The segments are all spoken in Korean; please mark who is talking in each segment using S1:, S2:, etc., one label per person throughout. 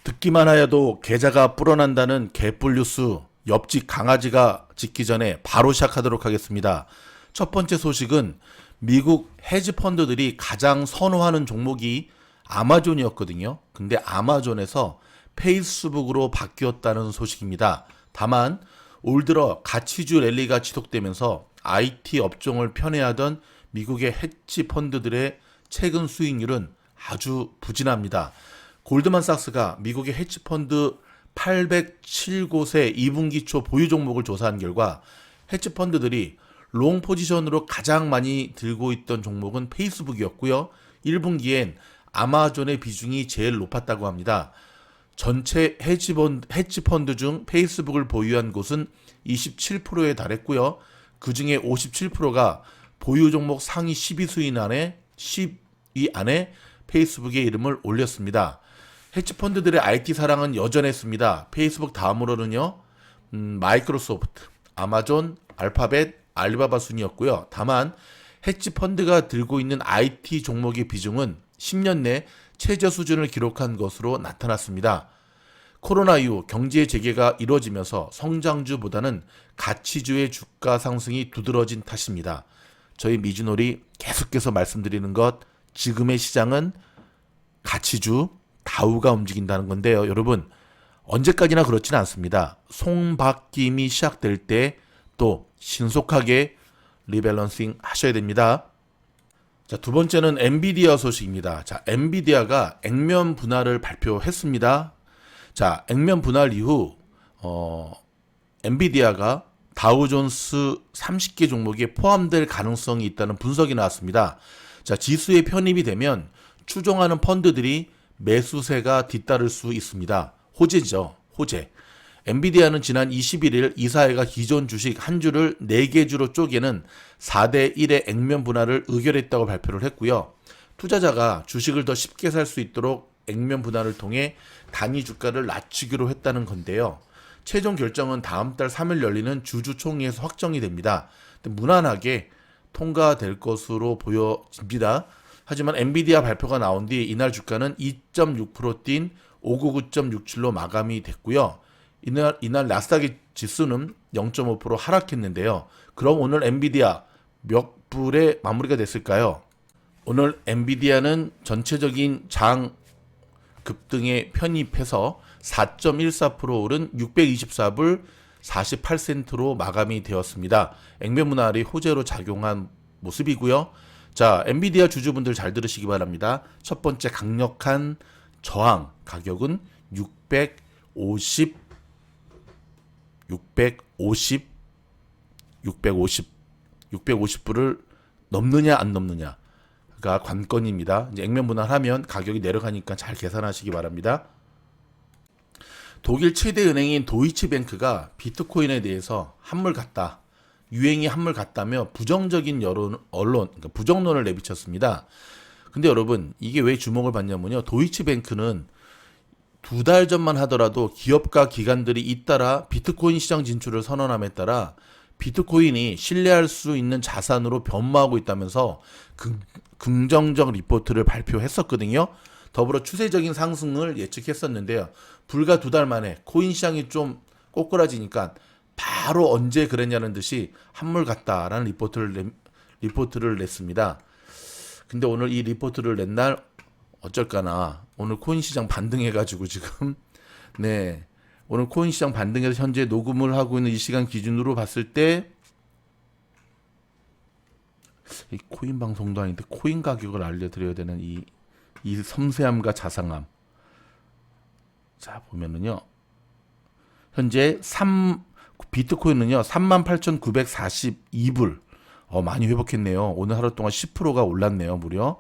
S1: 듣기만 하여도 계좌가 불어난다는 개뿔 뉴스, 옆집 강아지가 짖기 전에 바로 시작하도록 하겠습니다. 첫 번째 소식은 미국 헤지 펀드들이 가장 선호하는 종목이 아마존이었거든요. 근데 아마존에서 페이스북으로 바뀌었다는 소식입니다. 다만 올 들어 가치주 랠리가 지속되면서 IT 업종을 편애하던 미국의 헤지 펀드들의 최근 수익률은 아주 부진합니다. 골드만삭스가 미국의 헤지펀드 807곳의 2분기 초 보유 종목을 조사한 결과 헤지펀드들이 롱 포지션으로 가장 많이 들고 있던 종목은 페이스북이었고요. 1분기엔 아마존의 비중이 제일 높았다고 합니다. 전체 헤지펀드 중 페이스북을 보유한 곳은 27%에 달했고요. 그 중에 57%가 보유 종목 상위 10위 안에 페이스북의 이름을 올렸습니다. 헤지펀드들의 IT 사랑은 여전했습니다. 페이스북 다음으로는요, 마이크로소프트, 아마존, 알파벳, 알리바바 순이었고요. 다만 헤지펀드가 들고 있는 IT 종목의 비중은 10년 내 최저 수준을 기록한 것으로 나타났습니다. 코로나 이후 경제 재개가 이뤄지면서 성장주보다는 가치주의 주가 상승이 두드러진 탓입니다. 저희 미주놀이 계속해서 말씀드리는 것, 지금의 시장은 가치주 다우가 움직인다는 건데요. 여러분, 언제까지나 그렇지는 않습니다. 송바뀜이 시작될 때 또 신속하게 리밸런싱 하셔야 됩니다. 자, 두 번째는 엔비디아 소식입니다. 자, 엔비디아가 액면 분할을 발표했습니다. 자, 액면 분할 이후 엔비디아가 다우존스 30개 종목에 포함될 가능성이 있다는 분석이 나왔습니다. 자, 지수에 편입이 되면 추종하는 펀드들이 매수세가 뒤따를 수 있습니다. 호재죠. 호재. 엔비디아는 지난 21일 이사회가 기존 주식 한 주를 4개 주로 쪼개는 4대 1의 액면 분할을 의결했다고 발표를 했고요. 투자자가 주식을 더 쉽게 살 수 있도록 액면 분할을 통해 단위 주가를 낮추기로 했다는 건데요. 최종 결정은 다음 달 3일 열리는 주주총회에서 확정이 됩니다. 무난하게 통과될 것으로 보여집니다. 하지만 엔비디아 발표가 나온 뒤 이날 주가는 2.6% 뛴 599.67로 마감이 됐고요. 이날 나스닥 지수는 0.5% 하락했는데요. 그럼 오늘 엔비디아 몇 불에 마무리가 됐을까요? 오늘 엔비디아는 전체적인 장 급등에 편입해서 4.14% 오른 624불 48센트로 마감이 되었습니다. 액면 분할이 호재로 작용한 모습이고요. 자, 엔비디아 주주분들 잘 들으시기 바랍니다. 첫 번째 강력한 저항 가격은 650불을 넘느냐 안 넘느냐가 관건입니다. 이제 액면 분할하면 가격이 내려가니까 잘 계산하시기 바랍니다. 독일 최대 은행인 도이치뱅크가 비트코인에 대해서 한물 같다, 유행이 한물 같다며 부정적인 그러니까 부정론을 내비쳤습니다. 근데 여러분, 이게 왜 주목을 받냐면요, 도이치뱅크는 2달 전만 하더라도 기업과 기관들이 잇따라 비트코인 시장 진출을 선언함에 따라 비트코인이 신뢰할 수 있는 자산으로 변모하고 있다면서 긍정적 리포트를 발표했었거든요. 더불어 추세적인 상승을 예측했었는데요. 불과 2달 만에 코인 시장이 좀 꼬꾸라지니까 바로 언제 그랬냐는 듯이 한물 같다라는 리포트를 냈습니다. 근데 오늘 이 리포트를 낸 날 어쩔까나 오늘 코인 시장 반등해가지고 지금 오늘 코인 시장 반등해서 현재 녹음을 하고 있는 이 시간 기준으로 봤을 때 이 코인 방송도 아닌데 코인 가격을 알려드려야 되는 이 섬세함과 자상함. 자, 보면은요, 현재 비트코인은요 38,942불, 많이 회복했네요. 오늘 하루 동안 10%가 올랐네요. 무려.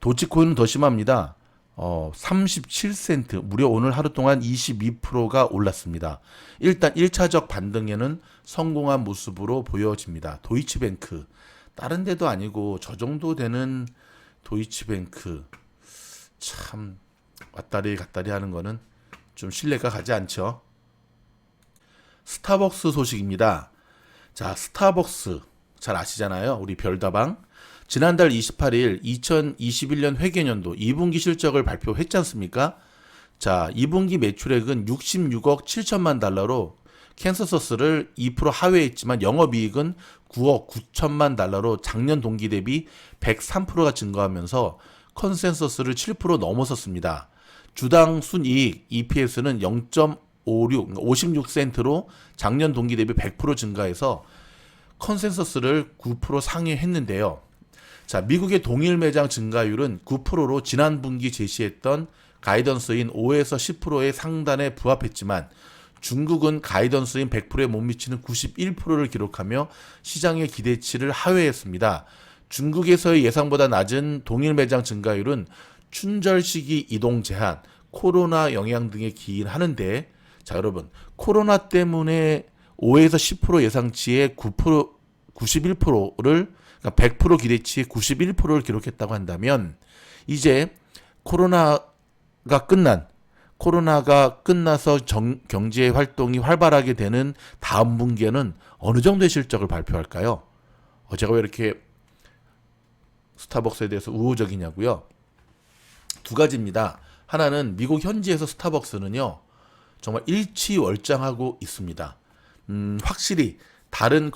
S1: 도치코인은 더 심합니다. 37센트, 무려 오늘 하루 동안 22%가 올랐습니다. 일단 1차적 반등에는 성공한 모습으로 보여집니다. 도이치뱅크, 다른 데도 아니고 저 정도 되는 도이치뱅크, 참 왔다리 갔다리 하는 거는 좀 신뢰가 가지 않죠. 스타벅스 소식입니다. 자, 스타벅스 잘 아시잖아요. 우리 별다방. 지난달 28일 2021년 회계연도 2분기 실적을 발표했지 않습니까? 자, 2분기 매출액은 66억 7천만 달러로 캔서서스를 2% 하회했지만 영업이익은 9억 9천만 달러로 작년 동기 대비 103%가 증가하면서 컨센서스를 7% 넘어섰습니다. 주당 순이익 EPS는 0.56, 56센트로 작년 동기 대비 100% 증가해서 컨센서스를 9% 상회했는데요. 자, 미국의 동일 매장 증가율은 9%로 지난 분기 제시했던 가이던스인 5에서 10%의 상단에 부합했지만 중국은 가이던스인 100%에 못 미치는 91%를 기록하며 시장의 기대치를 하회했습니다. 중국에서의 예상보다 낮은 동일 매장 증가율은 춘절 시기 이동 제한, 코로나 영향 등에 기인하는데, 자, 여러분, 코로나 때문에 5에서 10% 예상치의 9%, 91%를, 그러니까 100% 기대치의 91%를 기록했다고 한다면, 이제 코로나가 끝나서 경제 활동이 활발하게 되는 다음 분기에는 어느 정도의 실적을 발표할까요? 제가 왜 이렇게 스타벅스에 대해서 우호적이냐고요? 두 가지입니다. 하나는 미국 현지에서 스타벅스는요, 정말 일취월장하고 있습니다. 확실히 다른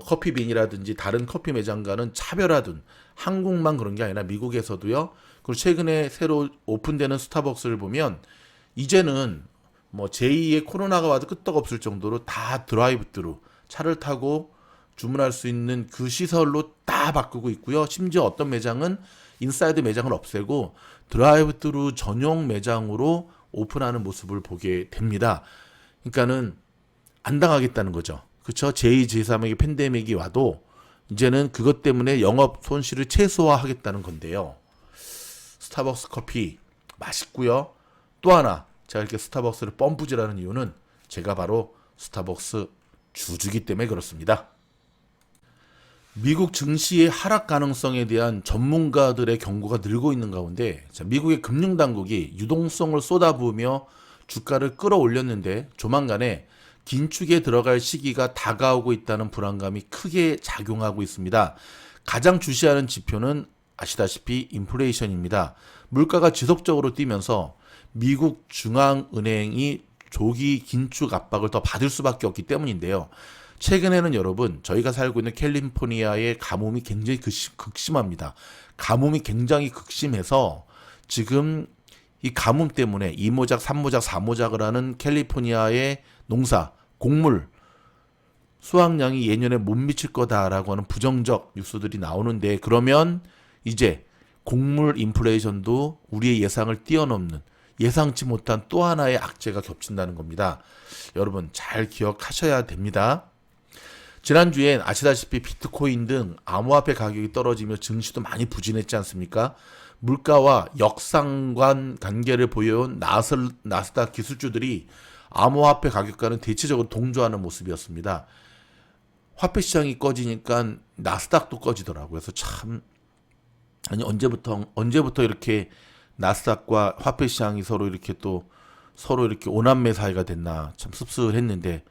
S1: 커피빈이라든지 다른 커피 매장과는 차별화둔, 한국만 그런 게 아니라 미국에서도요. 그리고 최근에 새로 오픈되는 스타벅스를 보면 이제는 뭐 제2의 코로나가 와도 끄떡없을 정도로 다 드라이브스루 차를 타고 주문할 수 있는 그 시설로 다 바꾸고 있고요. 심지어 어떤 매장은 인사이드 매장을 없애고 드라이브스루 전용 매장으로 오픈하는 모습을 보게 됩니다. 그러니까는 안 당하겠다는 거죠. 그렇죠? 제2, 제3에게 팬데믹이 와도 이제는 그것 때문에 영업 손실을 최소화하겠다는 건데요. 스타벅스 커피 맛있고요. 또 하나 제가 이렇게 스타벅스를 펌프질하는 이유는 제가 바로 스타벅스 주주기 때문에 그렇습니다. 미국 증시의 하락 가능성에 대한 전문가들의 경고가 늘고 있는 가운데, 미국의 금융당국이 유동성을 쏟아부으며 주가를 끌어올렸는데 조만간에 긴축에 들어갈 시기가 다가오고 있다는 불안감이 크게 작용하고 있습니다. 가장 주시하는 지표는 아시다시피 인플레이션입니다. 물가가 지속적으로 뛰면서 미국 중앙은행이 조기 긴축 압박을 더 받을 수밖에 없기 때문인데요. 최근에는 여러분, 저희가 살고 있는 캘리포니아의 가뭄이 굉장히 극심합니다. 가뭄이 굉장히 극심해서 지금 이 가뭄 때문에 2모작, 3모작, 4모작을 하는 캘리포니아의 농사, 곡물 수확량이 예년에 못 미칠 거다라고 하는 부정적 뉴스들이 나오는데, 그러면 이제 곡물 인플레이션도 우리의 예상을 뛰어넘는 예상치 못한 또 하나의 악재가 겹친다는 겁니다. 여러분 잘 기억하셔야 됩니다. 지난주엔 아시다시피 비트코인 등 암호화폐 가격이 떨어지며 증시도 많이 부진했지 않습니까? 물가와 역상관 관계를 보여온 나스닥 기술주들이 암호화폐 가격과는 대체적으로 동조하는 모습이었습니다. 화폐 시장이 꺼지니까 나스닥도 꺼지더라고요. 그래서 참, 아니 언제부터 이렇게 나스닥과 화폐 시장이 서로 이렇게 오남매 사이가 됐나 참 씁쓸했는데,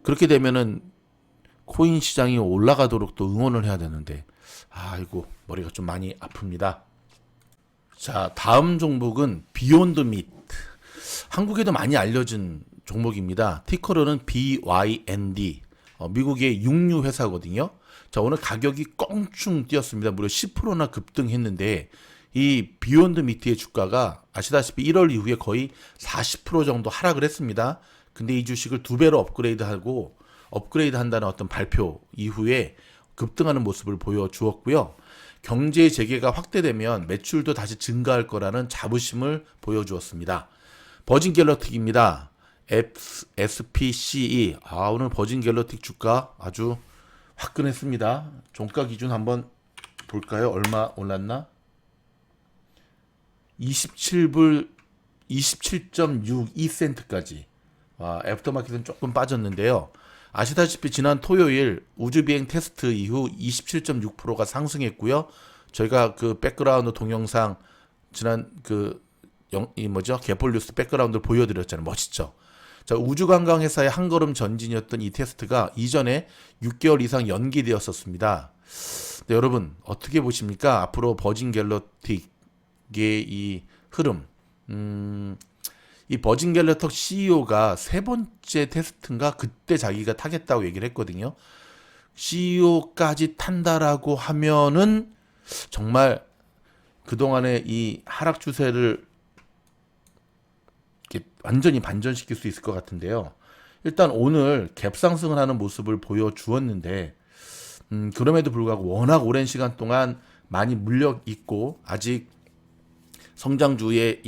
S1: 그렇게 되면은 코인 시장이 올라가도록 또 응원을 해야 되는데, 아이고 머리가 좀 많이 아픕니다. 자, 다음 종목은 비욘드 밋. 한국에도 많이 알려진 종목입니다. 티커로는 BYND. 미국의 육류 회사거든요. 자, 오늘 가격이 껑충 뛰었습니다. 무려 10%나 급등했는데, 이 비욘드 미트의 주가가 아시다시피 1월 이후에 거의 40% 정도 하락을 했습니다. 근데 이 주식을 2배로 업그레이드한다는 어떤 발표 이후에 급등하는 모습을 보여주었고요. 경제 재개가 확대되면 매출도 다시 증가할 거라는 자부심을 보여주었습니다. 버진 갤럭틱입니다. SPCE. 오늘 버진 갤럭틱 주가 아주 화끈했습니다. 종가 기준 한번 볼까요? 얼마 올랐나? 27불 27.62센트까지. 애프터마켓은 조금 빠졌는데요. 아시다시피 지난 토요일 우주비행 테스트 이후 27.6%가 상승했고요. 저희가 그 백그라운드 동영상 지난 개폴뉴스 백그라운드를 보여드렸잖아요. 멋있죠. 자, 우주관광 회사의 한 걸음 전진이었던 이 테스트가 이전에 6개월 이상 연기되었었습니다. 네, 여러분 어떻게 보십니까? 앞으로 버진 갤럭틱의 이 흐름, 이 버진 갤러텍 CEO가 세 번째 테스트인가 그때 자기가 타겠다고 얘기를 했거든요. CEO까지 탄다라고 하면은 정말 그동안의 이 하락 추세를 이렇게 완전히 반전시킬 수 있을 것 같은데요. 일단 오늘 갭 상승을 하는 모습을 보여주었는데 그럼에도 불구하고 워낙 오랜 시간 동안 많이 물려 있고 아직 성장주에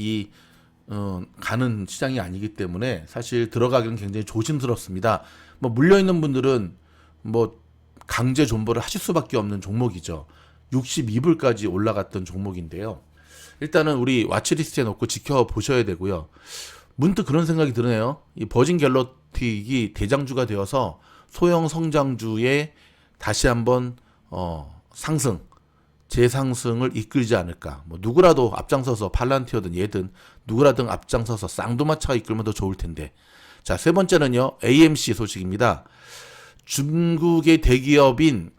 S1: 가는 시장이 아니기 때문에 사실 들어가기는 굉장히 조심스럽습니다. 뭐 물려 있는 분들은 뭐 강제 존버를 하실 수밖에 없는 종목이죠. 62불까지 올라갔던 종목인데요. 일단은 우리 와치리스트에 넣고 지켜보셔야 되고요. 문득 그런 생각이 드네요. 이 버진 갤러틱이 대장주가 되어서 소형 성장주에 다시 한번 재상승을 이끌지 않을까. 뭐 누구라도 앞장서서 팔란티어든 얘든 누구라든 앞장서서 쌍두마차가 이끌면 더 좋을 텐데. 자, 세 번째는요. AMC 소식입니다. 중국의 대기업인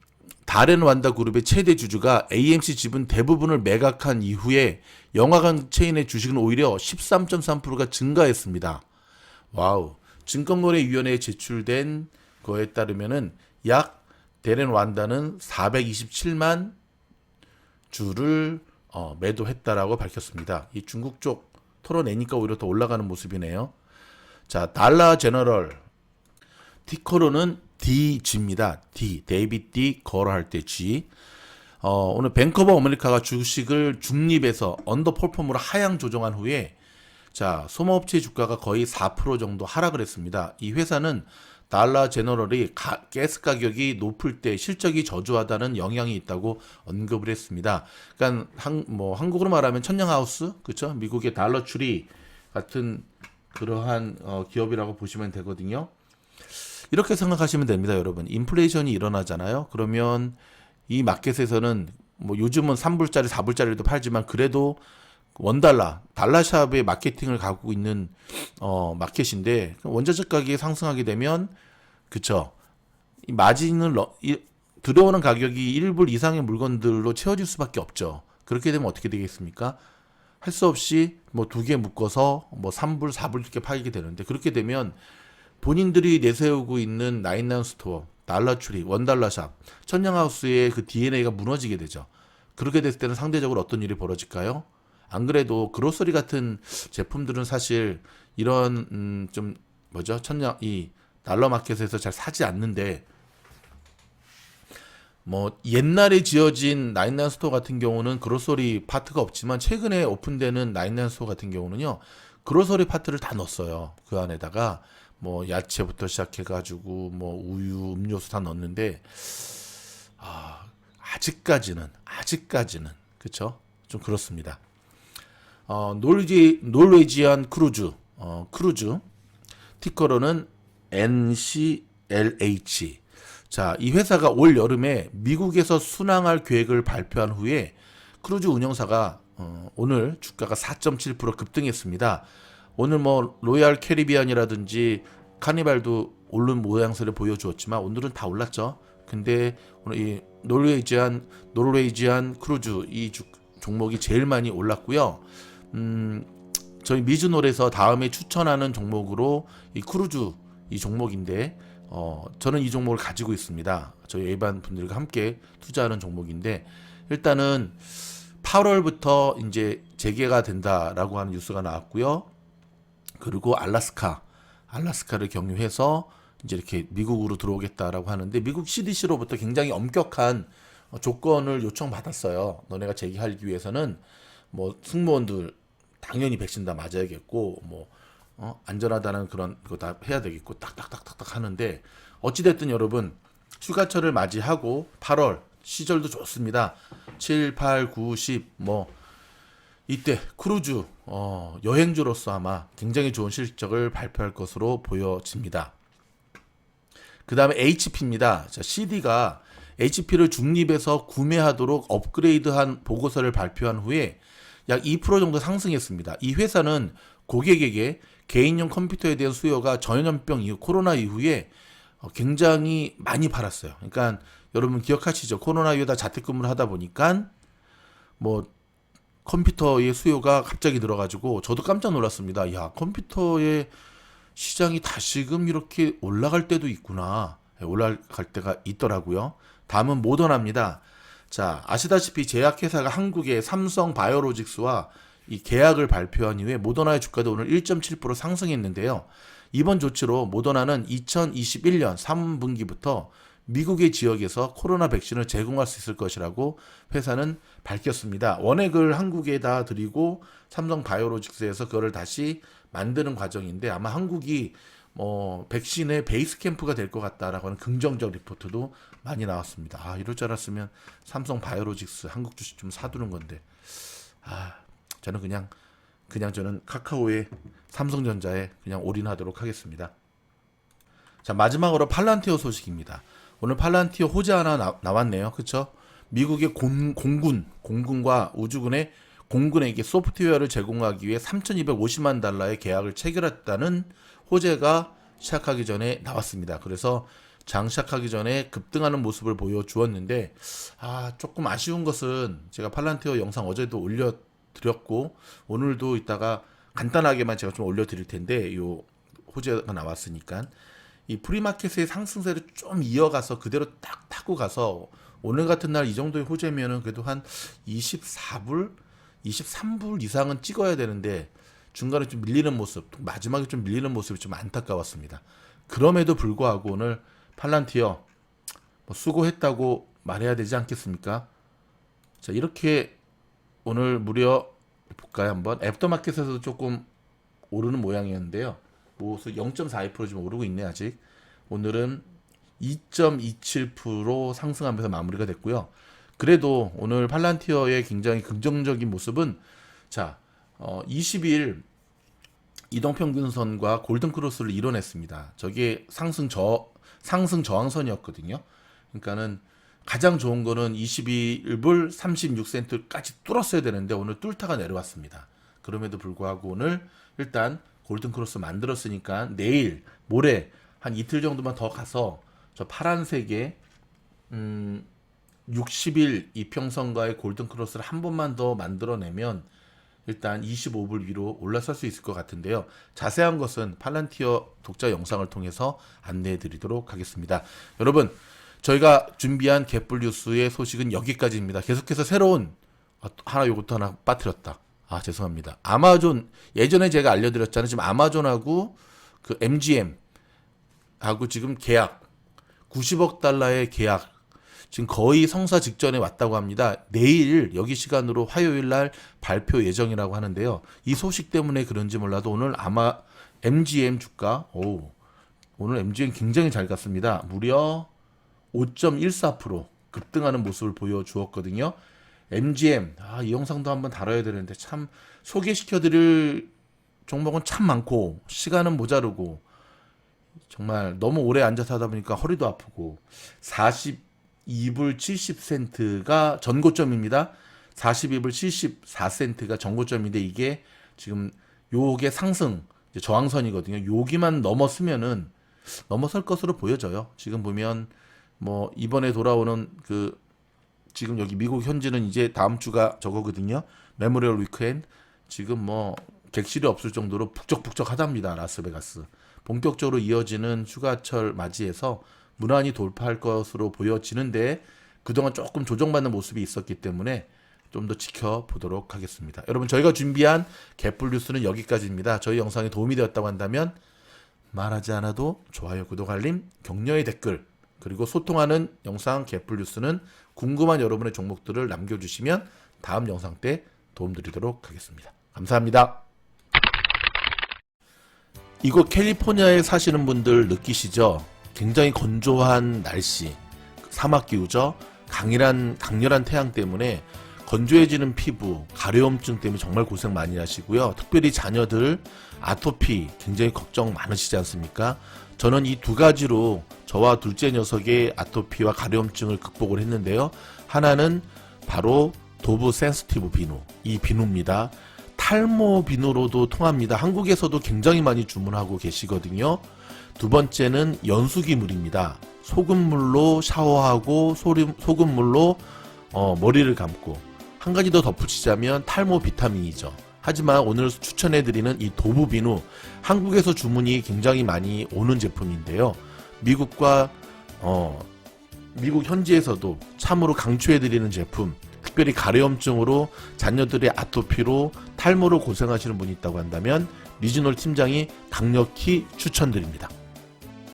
S1: 다렌완다 그룹의 최대 주주가 AMC 지분 대부분을 매각한 이후에 영화관 체인의 주식은 오히려 13.3%가 증가했습니다. 와우. 증권거래위원회에 제출된 거에 따르면은 약 다렌완다는 427만 주를 매도했다라고 밝혔습니다. 이 중국 쪽 털어내니까 오히려 더 올라가는 모습이네요. 자, 달러 제너럴 티커로는 DG입니다. D, 데이비드 D 걸어할 때 G. 오늘 뱅크 오브 아메리카가 주식을 중립에서 언더퍼폼으로 하향 조정한 후에 자, 소모업체 주가가 거의 4% 정도 하락을 했습니다. 이 회사는 달러 제너럴이 가스 가격이 높을 때 실적이 저조하다는 영향이 있다고 언급을 했습니다. 그러니까 한국으로 말하면 천냥하우스, 그렇죠? 미국의 달러 추리 같은 그러한 기업이라고 보시면 되거든요. 이렇게 생각하시면 됩니다, 여러분. 인플레이션이 일어나잖아요. 그러면 이 마켓에서는 뭐 요즘은 3불짜리, 4불짜리도 팔지만 그래도 원달러, 달러샵의 마케팅을 갖고 있는 마켓인데 원자재 가격이 상승하게 되면 그쵸? 이 마진을 들어오는 가격이 1불 이상의 물건들로 채워질 수밖에 없죠. 그렇게 되면 어떻게 되겠습니까? 할 수 없이 뭐 두 개 묶어서 뭐 3불, 4불 이렇게 팔게 되는데 그렇게 되면 본인들이 내세우고 있는 나인나인 스토어, 달러추리, 원달러샵, 천냥하우스의 그 DNA가 무너지게 되죠. 그렇게 됐을 때는 상대적으로 어떤 일이 벌어질까요? 안 그래도 그로서리 같은 제품들은 사실 이런 좀 뭐죠? 이 달러 마켓에서 잘 사지 않는데 뭐 옛날에 지어진 나인나인 스토어 같은 경우는 그로서리 파트가 없지만 최근에 오픈되는 나인나인 스토어 같은 경우는요. 그로서리 파트를 다 넣었어요. 그 안에다가 뭐 야채부터 시작해가지고 뭐 우유, 음료수 다 넣었는데 아직까지는 그쵸? 좀 그렇습니다. 노르웨이지안 크루즈 티커로는 NCLH. 자, 이 회사가 올 여름에 미국에서 순항할 계획을 발표한 후에 크루즈 운영사가 오늘 주가가 4.7% 급등했습니다. 오늘 뭐 로얄 캐리비안이라든지 카니발도 오른 모양새를 보여주었지만 오늘은 다 올랐죠. 근데 오늘 이 노르웨이지안 크루즈 이 종목이 제일 많이 올랐고요. 저희 미즈놀에서 다음에 추천하는 종목으로 이 크루즈 이 종목인데 저는 이 종목을 가지고 있습니다. 저희 일반 분들과 함께 투자하는 종목인데 일단은 8월부터 이제 재개가 된다라고 하는 뉴스가 나왔고요. 그리고 알라스카를 경유해서 이제 이렇게 미국으로 들어오겠다라고 하는데 미국 CDC로부터 굉장히 엄격한 조건을 요청받았어요. 너네가 재개하기 위해서는 뭐 승무원들 당연히 백신 다 맞아야겠고 뭐 안전하다는 그런 거 다 해야 되겠고 딱딱딱딱딱 하는데 어찌됐든 여러분 휴가철을 맞이하고 8월 시절도 좋습니다. 7, 8, 9, 10 뭐 이때 크루즈 여행주로서 아마 굉장히 좋은 실적을 발표할 것으로 보여집니다. 그 다음에 HP입니다. 자, CD가 HP를 중립에서 구매하도록 업그레이드한 보고서를 발표한 후에 약 2% 정도 상승했습니다. 이 회사는 고객에게 개인용 컴퓨터에 대한 수요가 전염병 이후 코로나 이후에 굉장히 많이 팔았어요. 그러니까 여러분 기억하시죠? 코로나 이후에 다 자택근무를 하다 보니까 뭐 컴퓨터의 수요가 갑자기 늘어가지고 저도 깜짝 놀랐습니다. 야, 컴퓨터의 시장이 다시금 이렇게 올라갈 때도 있구나. 올라갈 때가 있더라고요. 다음은 모더나입니다. 자, 아시다시피 제약회사가 한국의 삼성 바이오로직스와 이 계약을 발표한 이후에 모더나의 주가도 오늘 1.7% 상승했는데요. 이번 조치로 모더나는 2021년 3분기부터 미국의 지역에서 코로나 백신을 제공할 수 있을 것이라고 회사는 밝혔습니다. 원액을 한국에다 드리고 삼성 바이오로직스에서 그거를 다시 만드는 과정인데 아마 한국이 백신의 베이스 캠프가 될 것 같다라고 하는 긍정적 리포트도 많이 나왔습니다. 아, 이럴 줄 알았으면 삼성 바이오로직스 한국 주식 좀 사두는 건데. 아, 저는 그냥 저는 카카오에 삼성전자에 그냥 올인하도록 하겠습니다. 자, 마지막으로 팔란티어 소식입니다. 오늘 팔란티어 호재 하나 나왔네요. 그쵸? 미국의 공군과 우주군의 공군에게 소프트웨어를 제공하기 위해 3,250만 달러의 계약을 체결했다는 호재가 시작하기 전에 나왔습니다. 그래서 장 시작하기 전에 급등하는 모습을 보여주었는데 조금 아쉬운 것은 제가 팔란티어 영상 어제도 올려드렸고 오늘도 이따가 간단하게만 제가 좀 올려드릴 텐데 요 호재가 나왔으니까 이 프리마켓의 상승세를 좀 이어가서 그대로 딱 타고 가서 오늘 같은 날 이 정도의 호재면은 그래도 한 24불, 23불 이상은 찍어야 되는데 중간에 좀 밀리는 모습, 마지막에 좀 밀리는 모습이 좀 안타까웠습니다. 그럼에도 불구하고 오늘 팔란티어 수고했다고 말해야 되지 않겠습니까? 자, 이렇게 오늘 무려 볼까요 한번? 애프터마켓에서도 조금 오르는 모양이었는데요. 0.42% 좀 오르고 있네 아직. 오늘은 2.27% 상승하면서 마무리가 됐고요. 그래도 오늘 팔란티어의 굉장히 긍정적인 모습은 자 20일 이동평균선과 골든크로스를 이뤄냈습니다. 저게 상승 저항선이었거든요. 그러니까는 가장 좋은 거는 22불 36센트까지 뚫었어야 되는데 오늘 뚫다가 내려왔습니다. 그럼에도 불구하고 오늘 일단 골든크로스 만들었으니까 내일 모레 한 이틀 정도만 더 가서 저 파란색의 60일 이평선과의 골든크로스를 한 번만 더 만들어내면 일단 25불 위로 올라설 수 있을 것 같은데요. 자세한 것은 팔란티어 독자 영상을 통해서 안내해 드리도록 하겠습니다. 여러분, 저희가 준비한 개뿔 뉴스의 소식은 여기까지입니다. 계속해서 새로운 요것도 하나 빠뜨렸다. 죄송합니다. 아마존, 예전에 제가 알려드렸잖아요. 지금 아마존하고 그 MGM 하고 지금 계약 90억 달러의 계약 지금 거의 성사 직전에 왔다고 합니다. 내일 여기 시간으로 화요일 날 발표 예정이라고 하는데요. 이 소식 때문에 그런지 몰라도 오늘 아마 MGM 주가 오늘 MGM 굉장히 잘 갔습니다. 무려 5.14% 급등하는 모습을 보여주었거든요. MGM 이 영상도 한번 다뤄야 되는데 참 소개시켜드릴 종목은 참 많고 시간은 모자르고 정말 너무 오래 앉아서 하다 보니까 허리도 아프고 42불 70센트가 전고점입니다. 42불 74센트가 전고점인데 이게 지금 요게 상승 저항선이거든요. 여기만 넘었으면은 넘어설 것으로 보여져요. 지금 보면 이번에 돌아오는 지금 여기 미국 현지는 이제 다음 주가 저거거든요. 메모리얼 위크엔드 지금 객실이 없을 정도로 북적북적하답니다. 라스베가스. 본격적으로 이어지는 휴가철 맞이해서 무난히 돌파할 것으로 보여지는데 그동안 조금 조정받는 모습이 있었기 때문에 좀 더 지켜보도록 하겠습니다. 여러분, 저희가 준비한 개뿔 뉴스는 여기까지입니다. 저희 영상이 도움이 되었다고 한다면 말하지 않아도 좋아요, 구독, 알림, 격려의 댓글 그리고 소통하는 영상 개뿔 뉴스는 궁금한 여러분의 종목들을 남겨주시면 다음 영상 때 도움드리도록 하겠습니다. 감사합니다. 이곳 캘리포니아에 사시는 분들 느끼시죠? 굉장히 건조한 날씨, 사막기후죠. 강렬한 태양 때문에 건조해지는 피부, 가려움증 때문에 정말 고생 많이 하시고요. 특별히 자녀들 아토피 굉장히 걱정 많으시지 않습니까? 저는 이 두 가지로 저와 둘째 녀석의 아토피와 가려움증을 극복을 했는데요. 하나는 바로 도브 센스티브 비누, 이 비누입니다. 탈모 비누로도 통합니다. 한국에서도 굉장히 많이 주문하고 계시거든요. 두 번째는 연수기 물입니다. 소금물로 샤워하고 소금물로 머리를 감고 한 가지 더 덧붙이자면 탈모 비타민이죠. 하지만 오늘 추천해드리는 이 도부 비누, 한국에서 주문이 굉장히 많이 오는 제품인데요. 미국과 미국 현지에서도 참으로 강추해드리는 제품, 특별히 가려움증으로 자녀들의 아토피로 탈모로 고생하시는 분이 있다고 한다면 리지놀 팀장이 강력히 추천드립니다.